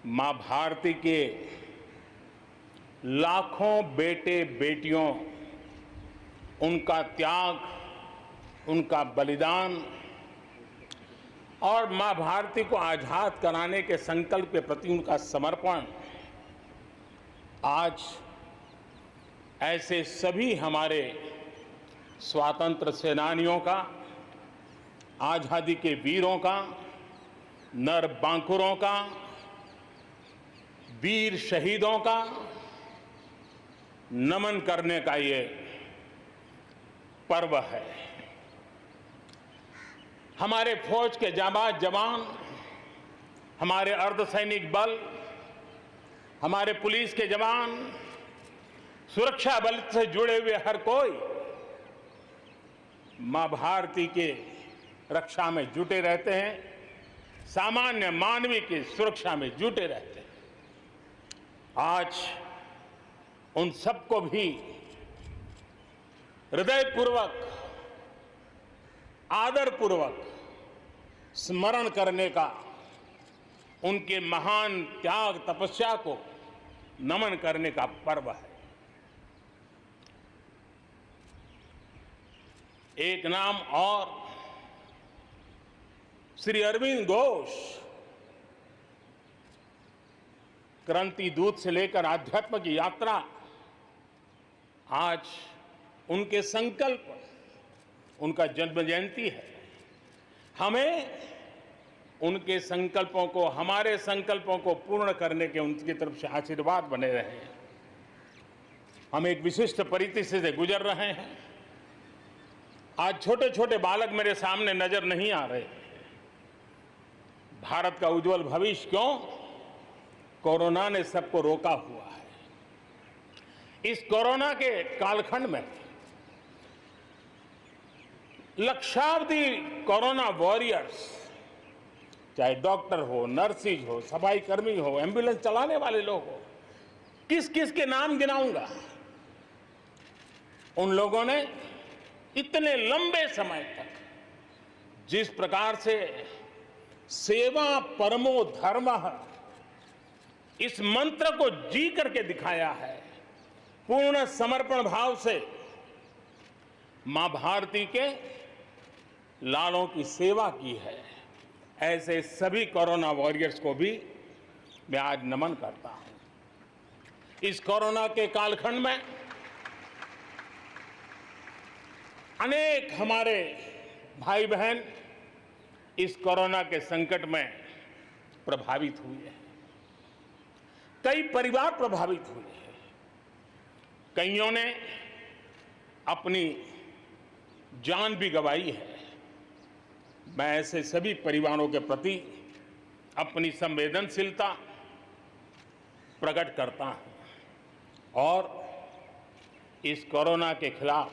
मां भारती के लाखों बेटे बेटियों, उनका त्याग, उनका बलिदान और मां भारती को आजाद कराने के संकल्प के प्रति उनका समर्पण आज ऐसे सभी हमारे स्वातंत्र सेनानियों का, आजादी के वीरों का, नर बांकुरों का, वीर शहीदों का नमन करने का ये पर्व है। हमारे फौज के जाबाज जवान, हमारे अर्धसैनिक बल, हमारे पुलिस के जवान, सुरक्षा बल से जुड़े हुए हर कोई मां भारती के रक्षा में जुटे रहते हैं, सामान्य मानवीय की सुरक्षा में जुटे रहते हैं। आज उन सबको भी हृदयपूर्वक, आदरपूर्वक स्मरण करने का, उनके महान त्याग तपस्या को नमन करने का पर्व है। एक नाम और, श्री अरविंद घोष क्रांति दूत से लेकर आध्यात्म की यात्रा, आज उनके संकल्प, उनका जन्म जयंती है। हमें उनके संकल्पों को, हमारे संकल्पों को पूर्ण करने के उनकी तरफ से आशीर्वाद बने रहे। हम एक विशिष्ट परिस्थिति से गुजर रहे हैं। आज छोटे छोटे बालक मेरे सामने नजर नहीं आ रहे। भारत का उज्जवल भविष्य क्यों? कोरोना ने सबको रोका हुआ है। इस कोरोना के कालखंड में लक्षावधि कोरोना वॉरियर्स, चाहे डॉक्टर हो, नर्सिस हो, सफाई कर्मी हो, एम्बुलेंस चलाने वाले लोग हो, किस किस के नाम गिनाऊंगा। उन लोगों ने इतने लंबे समय तक जिस प्रकार से सेवा परमो धर्मः इस मंत्र को जी करके दिखाया है, पूर्ण समर्पण भाव से मां भारती के लालों की सेवा की है, ऐसे सभी कोरोना वॉरियर्स को भी मैं आज नमन करता हूं। इस कोरोना के कालखंड में अनेक हमारे भाई बहन इस कोरोना के संकट में प्रभावित हुए हैं। कई परिवार प्रभावित हुए हैं। कईयों ने अपनी जान भी गंवाई है। मैं ऐसे सभी परिवारों के प्रति अपनी संवेदनशीलता प्रकट करता हूं और इस कोरोना के खिलाफ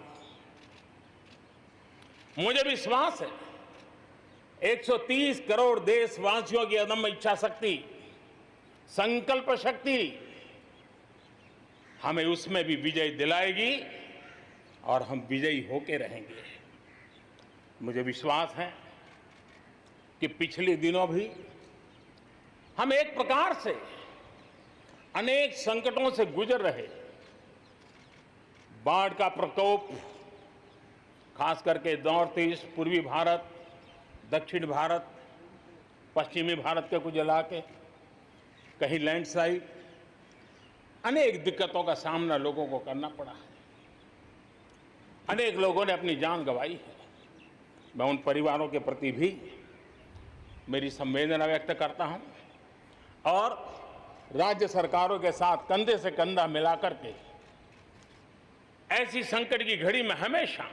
मुझे विश्वास है 130 करोड़ देशवासियों की अदम्य इच्छा शक्ति, संकल्प शक्ति हमें उसमें भी विजय दिलाएगी और हम विजयी होके रहेंगे। मुझे विश्वास है कि पिछले दिनों भी हम एक प्रकार से अनेक संकटों से गुजर रहे। बाढ़ का प्रकोप, खास करके नॉर्थ ईस्ट, पूर्वी भारत, दक्षिण भारत, पश्चिमी भारत के कुछ इलाके, कहीं लैंडस्लाइड, अनेक दिक्कतों का सामना लोगों को करना पड़ा है। अनेक लोगों ने अपनी जान गंवाई है। मैं उन परिवारों के प्रति भी मेरी संवेदना व्यक्त करता हूं और राज्य सरकारों के साथ कंधे से कंधा मिलाकर के ऐसी संकट की घड़ी में हमेशा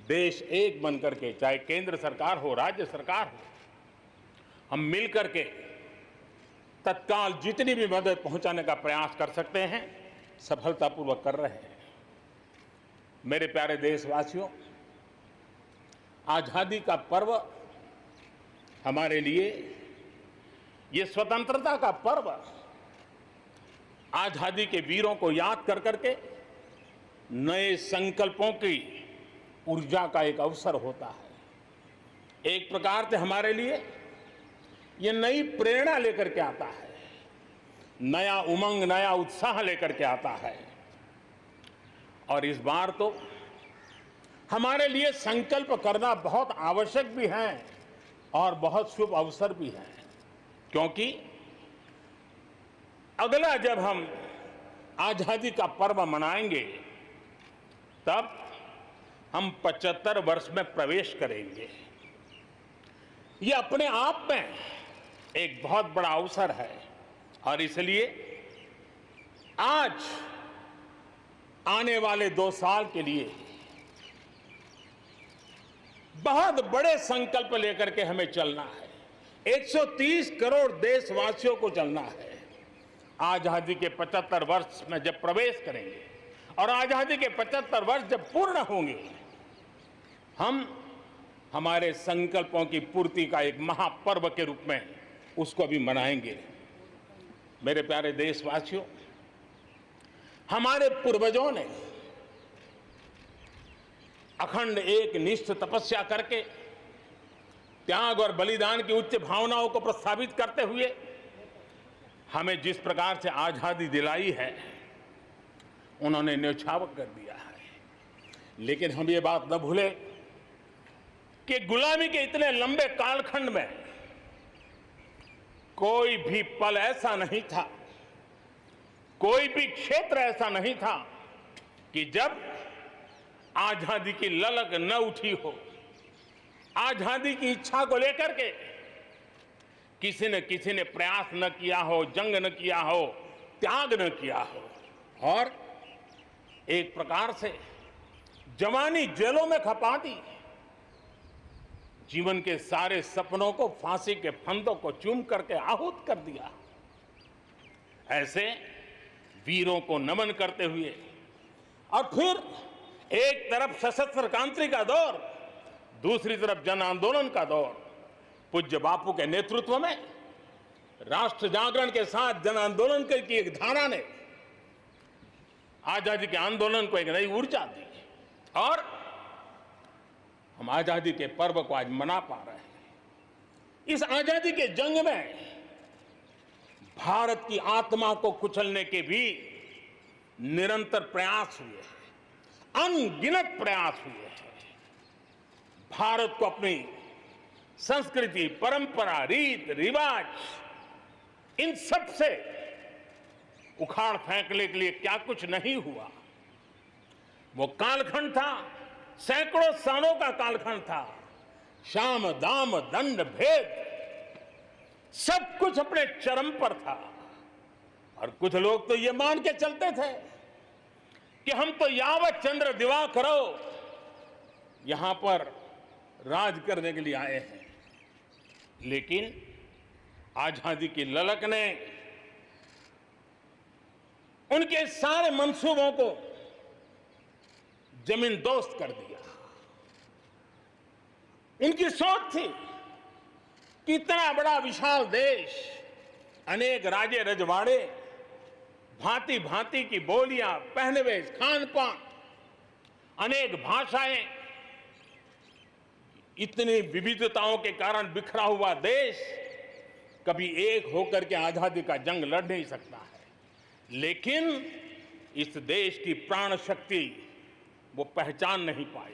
देश एक बनकर के, चाहे केंद्र सरकार हो, राज्य सरकार हो, हम मिलकर के तत्काल जितनी भी मदद पहुंचाने का प्रयास कर सकते हैं, सफलतापूर्वक कर रहे हैं। मेरे प्यारे देशवासियों, आजादी का पर्व हमारे लिए, ये स्वतंत्रता का पर्व आजादी के वीरों को याद कर करके नए संकल्पों की ऊर्जा का एक अवसर होता है। एक प्रकार से हमारे लिए ये नई प्रेरणा लेकर के आता है। नया उमंग, नया उत्साह लेकर के आता है। और इस बार तो हमारे लिए संकल्प करना बहुत आवश्यक भी है और बहुत शुभ अवसर भी है, क्योंकि अगला जब हम आजादी का पर्व मनाएंगे तब हम 75 वर्ष में प्रवेश करेंगे। ये अपने आप में एक बहुत बड़ा अवसर है और इसलिए आज आने वाले 2 साल के लिए बहुत बड़े संकल्प लेकर के हमें चलना है। 130 करोड़ देशवासियों को चलना है। आजादी के 75 वर्ष में जब प्रवेश करेंगे और आजादी के 75 वर्ष जब पूर्ण होंगे, हम हमारे संकल्पों की पूर्ति का एक महापर्व के रूप में उसको भी मनाएंगे। मेरे प्यारे देशवासियों, हमारे पूर्वजों ने अखंड एक निष्ठ तपस्या करके त्याग और बलिदान की उच्च भावनाओं को प्रस्तावित करते हुए हमें जिस प्रकार से आजादी दिलाई है, उन्होंने न्यौछावर कर दिया है। लेकिन हम ये बात न भूलें कि गुलामी के इतने लंबे कालखंड में कोई भी पल ऐसा नहीं था, कोई भी क्षेत्र ऐसा नहीं था कि जब आजादी की ललक न उठी हो, आजादी की इच्छा को लेकर के किसी ने प्रयास न किया हो, जंग न किया हो, त्याग न किया हो और एक प्रकार से जवानी जेलों में खपा दी, जीवन के सारे सपनों को फांसी के फंदों को चूम करके आहूत कर दिया। ऐसे वीरों को नमन करते हुए और फिर एक तरफ सशस्त्र क्रांति का दौर, दूसरी तरफ जन आंदोलन का दौर, पूज्य बापू के नेतृत्व में राष्ट्र जागरण के साथ जन आंदोलन की एक धारा ने आजादी के आंदोलन को एक नई ऊर्जा दी और हम आजादी के पर्व को आज मना पा रहे हैं। इस आजादी के जंग में भारत की आत्मा को कुचलने के भी निरंतर प्रयास हुए हैं, अनगिनत प्रयास हुए हैं। भारत को अपनी संस्कृति, परंपरा, रीत रिवाज इन सब से उखाड़ फेंकने के लिए क्या कुछ नहीं हुआ। वो कालखंड था, सैकड़ों सालों का कालखंड था। शाम दाम दंड भेद सब कुछ अपने चरम पर था और कुछ लोग तो ये मान के चलते थे कि हम तो यावत चंद्र दिवाकरो यहां पर राज करने के लिए आए हैं। लेकिन आजादी की ललक ने उनके सारे मंसूबों को जमीन दोस्त कर दिया। उनकी सोच थी कि इतना बड़ा विशाल देश, अनेक राजे रजवाड़े, भांति भांति की बोलियां, पहनवेश, खान पान, अनेक भाषाएं, इतनी विविधताओं के कारण बिखरा हुआ देश कभी एक होकर के आजादी का जंग लड़ नहीं सकता है। लेकिन इस देश की प्राण शक्ति वो पहचान नहीं पाए।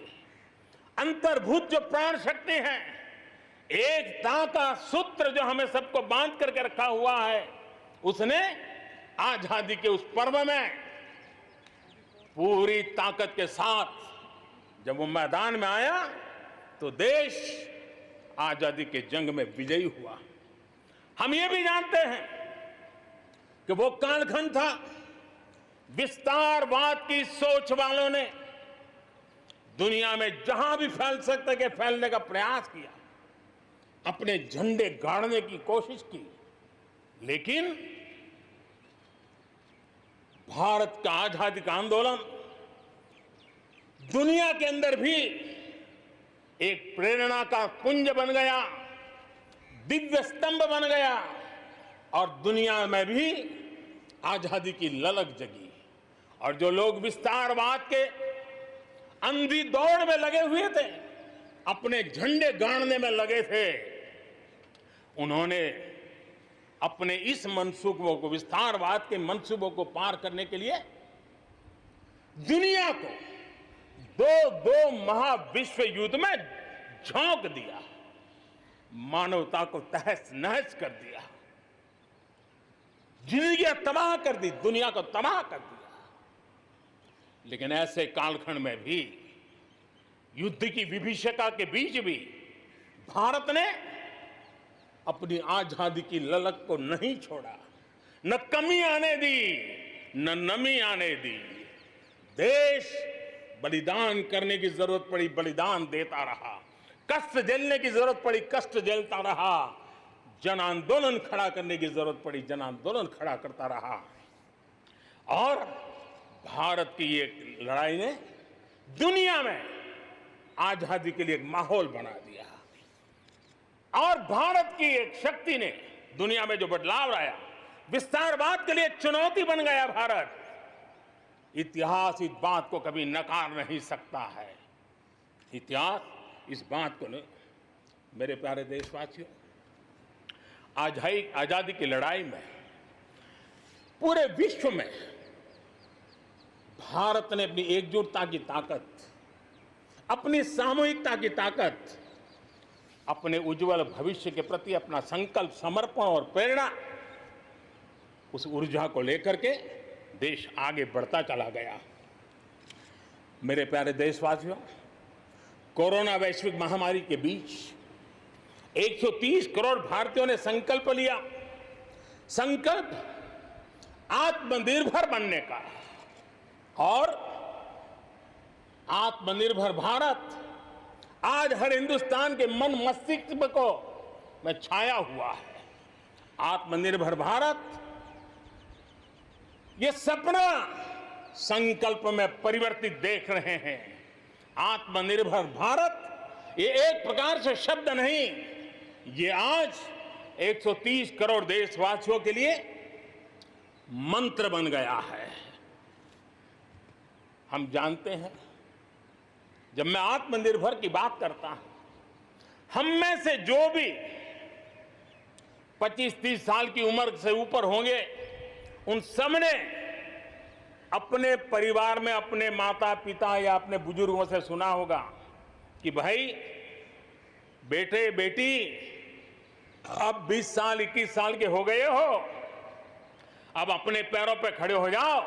अंतर्भूत जो प्राण शक्ति है, एकता का सूत्र जो हमें सबको बांध करके रखा हुआ है, उसने आजादी के उस पर्व में पूरी ताकत के साथ जब वो मैदान में आया तो देश आजादी के जंग में विजयी हुआ। हम ये भी जानते हैं कि वो कालखंड था, विस्तारवाद की सोच वालों ने दुनिया में जहां भी फैल सकते के फैलने का प्रयास किया, अपने झंडे गाड़ने की कोशिश की। लेकिन भारत का आजादी का आंदोलन दुनिया के अंदर भी एक प्रेरणा का पुंज बन गया, दिव्य स्तंभ बन गया और दुनिया में भी आजादी की ललक जगी। और जो लोग विस्तारवाद के अंधी दौड़ में लगे हुए थे, अपने झंडे गाड़ने में लगे थे, उन्होंने अपने इस मंसूबों को, विस्तारवाद के मंसूबों को पार करने के लिए दुनिया को दो महाविश्व युद्ध में झोंक दिया, मानवता को तहस नहस कर दिया, जिंदगियां तबाह कर दी, दुनिया को तबाह कर दिया। लेकिन ऐसे कालखंड में भी, युद्ध की विभीषिका के बीच भी भारत ने अपनी आजादी की ललक को नहीं छोड़ा, न कमी आने दी, न नमी आने दी। देश बलिदान करने की जरूरत पड़ी, बलिदान देता रहा, कष्ट झेलने की जरूरत पड़ी, कष्ट झेलता रहा, जन आंदोलन खड़ा करने की जरूरत पड़ी, जन आंदोलन खड़ा करता रहा। और भारत की ये लड़ाई ने दुनिया में आजादी के लिए एक माहौल बना दिया। और भारत की एक शक्ति ने दुनिया में जो बदलाव लाया, विस्तारवाद के लिए चुनौती बन गया भारत। इतिहास इस बात को कभी नकार नहीं सकता है। इतिहास इस बात को नहीं। मेरे प्यारे देशवासियों, आजादी की लड़ाई में पूरे विश्व में भारत ने अपनी एकजुटता की ताकत, अपनी सामूहिकता की ताकत, अपने उज्जवल भविष्य के प्रति अपना संकल्प, समर्पण और प्रेरणा, उस ऊर्जा को लेकर के देश आगे बढ़ता चला गया। मेरे प्यारे देशवासियों, कोरोना वैश्विक महामारी के बीच 130 करोड़ भारतीयों ने संकल्प लिया, संकल्प आत्मनिर्भर बनने का। और आत्मनिर्भर भारत आज हर हिंदुस्तान के मन मस्तिष्क को में छाया हुआ है। आत्मनिर्भर भारत, ये सपना संकल्प में परिवर्तित देख रहे हैं। आत्मनिर्भर भारत ये एक प्रकार से शब्द नहीं, ये आज 130 करोड़ देशवासियों के लिए मंत्र बन गया है। हम जानते हैं, जब मैं आत्मनिर्भर की बात करता हूं, हम में से जो भी 25-30 साल की उम्र से ऊपर होंगे, उन सब ने अपने परिवार में अपने माता पिता या अपने बुजुर्गों से सुना होगा कि भाई, बेटे बेटी, अब 20 साल 21 साल के हो गए हो, अब अपने पैरों पे खड़े हो जाओ।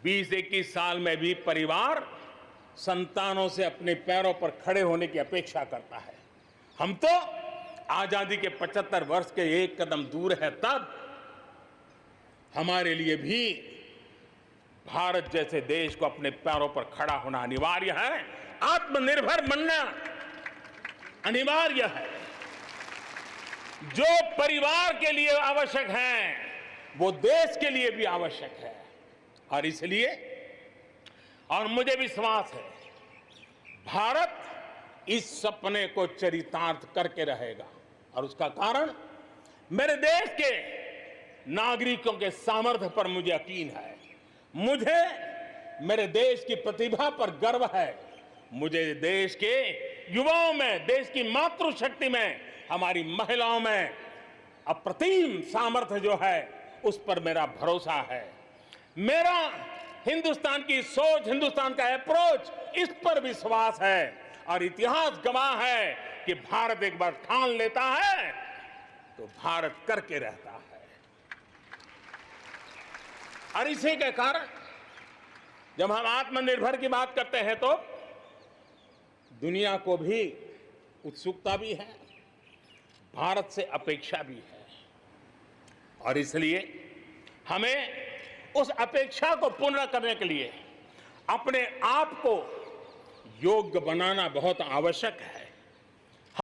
20-21 साल में भी परिवार संतानों से अपने पैरों पर खड़े होने की अपेक्षा करता है। हम तो आजादी के 75 वर्ष के एक कदम दूर है, तब हमारे लिए भी भारत जैसे देश को अपने पैरों पर खड़ा होना अनिवार्य है। आत्मनिर्भर बनना अनिवार्य है। जो परिवार के लिए आवश्यक है, वो देश के लिए भी आवश्यक है। और इसलिए, और मुझे विश्वास है, भारत इस सपने को चरितार्थ करके रहेगा। और उसका कारण मेरे देश के नागरिकों के सामर्थ्य पर मुझे यकीन है। मुझे मेरे देश की प्रतिभा पर गर्व है। मुझे देश के युवाओं में, देश की मातृशक्ति में, हमारी महिलाओं में अप्रतिम सामर्थ्य जो है, उस पर मेरा भरोसा है। मेरा हिंदुस्तान की सोच, हिंदुस्तान का अप्रोच, इस पर विश्वास है। और इतिहास गवाह है कि भारत एक बार ठान लेता है तो भारत करके रहता है। और इसी के कारण जब हम आत्मनिर्भर की बात करते हैं तो दुनिया को भी उत्सुकता भी है, भारत से अपेक्षा भी है। और इसलिए हमें उस अपेक्षा को पूर्ण करने के लिए अपने आप को योग्य बनाना बहुत आवश्यक है।